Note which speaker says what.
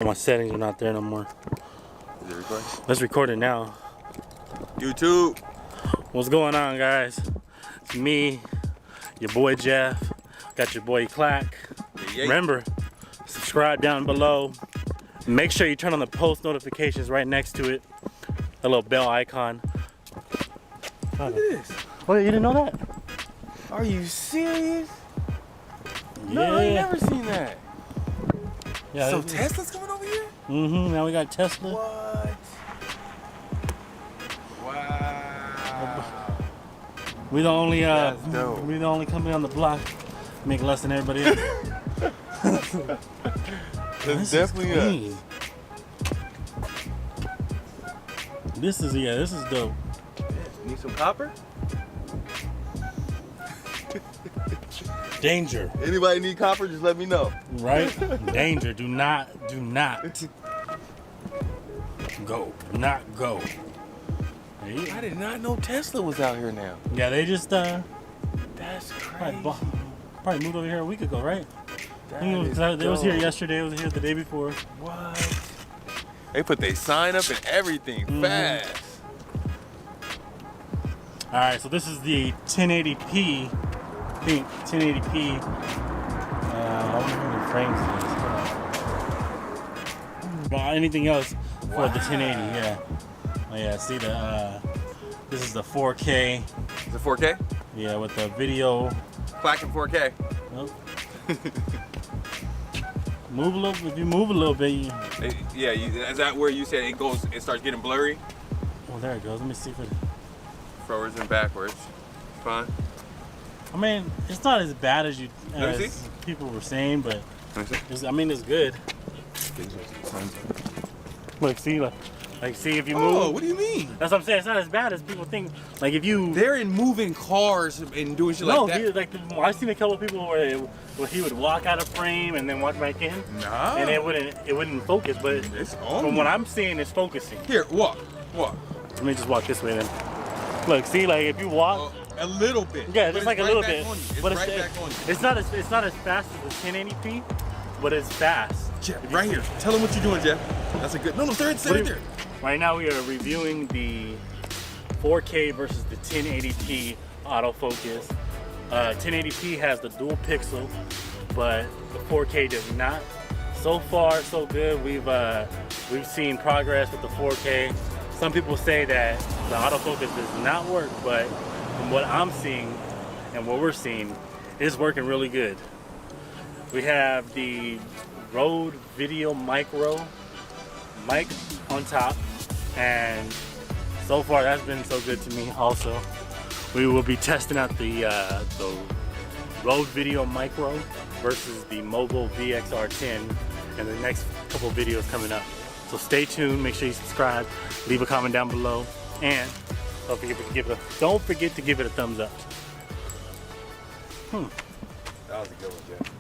Speaker 1: My settings are not there no more.
Speaker 2: Is it recording?
Speaker 1: Let's record it now.
Speaker 2: YouTube.
Speaker 1: What's going on, guys? It's me, your boy Jeff. Got your boy Clack.
Speaker 2: Yeah.
Speaker 1: Remember, subscribe down below. Make sure you turn on the post notifications right next to it. A little bell icon.
Speaker 2: Look at this.
Speaker 1: Oh, you didn't know that?
Speaker 2: Are you serious?
Speaker 1: Yeah.
Speaker 2: No, I ain't never seen that.
Speaker 1: Yeah.
Speaker 2: So Tesla's coming over here?
Speaker 1: Mm-hmm. Now we got Tesla.
Speaker 2: What? Wow.
Speaker 1: We the only
Speaker 2: That's dope.
Speaker 1: we the only company on the block make less than everybody else.
Speaker 2: That's definitely
Speaker 1: clean. This is dope.
Speaker 2: Need some copper?
Speaker 1: Danger.
Speaker 2: Anybody need copper? Just let me know.
Speaker 1: Right? Danger. Do not go. Do not go. Hey.
Speaker 2: I did not know Tesla was out here now.
Speaker 1: Yeah, they just
Speaker 2: That's crazy.
Speaker 1: probably moved over here a week ago, right?
Speaker 2: That
Speaker 1: They was here yesterday. It was here the day before.
Speaker 2: What? They put their sign up and everything fast.
Speaker 1: All right, so this is the 1080p. I think 1080p. I wonder how many frames it is. But anything else for the 1080? Yeah. Oh yeah. See the. This is the 4K.
Speaker 2: Is it 4K?
Speaker 1: Yeah, with the video.
Speaker 2: Clacking 4K.
Speaker 1: Oh. Move a little. If you move a little bit.
Speaker 2: Yeah, is that where you said it goes? It starts getting blurry.
Speaker 1: Oh, there it goes. Let me see if it.
Speaker 2: Forwards and backwards. Fine.
Speaker 1: I mean, it's not as bad as people were saying, but I mean, it's good. Look, see, see if you move.
Speaker 2: Oh, what do you mean?
Speaker 1: That's what I'm saying. It's not as bad as people think. Like if you.
Speaker 2: They're in moving cars and doing shit like that.
Speaker 1: I've seen a couple of people where he would walk out of frame and then walk back in.
Speaker 2: Nah.
Speaker 1: And it wouldn't focus, but
Speaker 2: It's on.
Speaker 1: from what I'm seeing, it's focusing.
Speaker 2: Here, walk.
Speaker 1: Let me just walk this way then. Look, see, like if you walk.
Speaker 2: A little bit.
Speaker 1: Yeah, just like a little bit.
Speaker 2: But it's right back on you.
Speaker 1: It's not as fast as the 1080p, but it's fast.
Speaker 2: Jeff, right here. Tell them what you're doing, Jeff. That's a good. No, stay right there.
Speaker 1: Right now we are reviewing the 4K versus the 1080p autofocus. 1080p has the dual pixel, but the 4K does not. So far, so good. We've seen progress with the 4K. Some people say that the autofocus does not work, but from what I'm seeing and what we're seeing, it's working really good. We have the Rode VideoMicro mic on top, and so far that's been so good to me also. We will be testing out the Rode VideoMicro versus the Movo VXR10 in the next couple videos coming up. So stay tuned, make sure you subscribe, leave a comment down below, and don't forget to give it a thumbs up.
Speaker 2: That was a good one, Jeff.